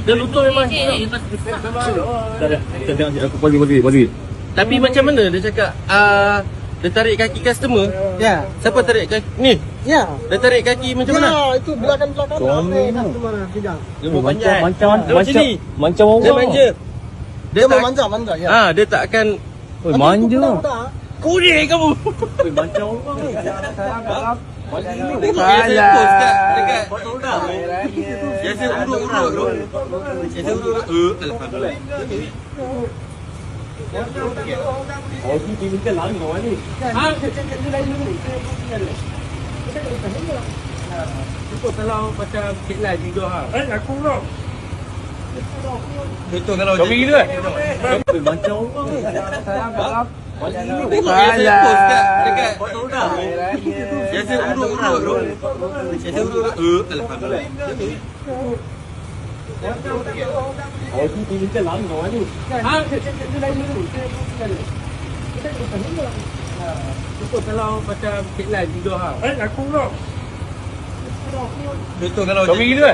Dia lutut memang. Kita tengok aku bagi. Tapi macam mana dia cakap dia tarik kaki customer? Ya. Siapa tarik kaki? Ni. Ya. Dia tarik kaki macam mana? Ya, itu belakang-belakang. Customer tidak. Dia mau panjat. Macam Dia orang. manja. Dia mau manja ya. Dia tak akan Manja. kurik kamu. Macam orang. Biasa post dekat biasa urut. Biasa urut. Alhamdulillah. Oh, ini kan lain orang ni. Itu kalau macam headline juga ha. Aku pula. Betul kalau Kami gila. Macam orang. biasa post dekat biasa urut. Biasa urut. Alhamdulillah. Oh, ini kan lain orang ni. Betul kalau macam headline juga ha. Aku pula. Betul kalau Kami gila.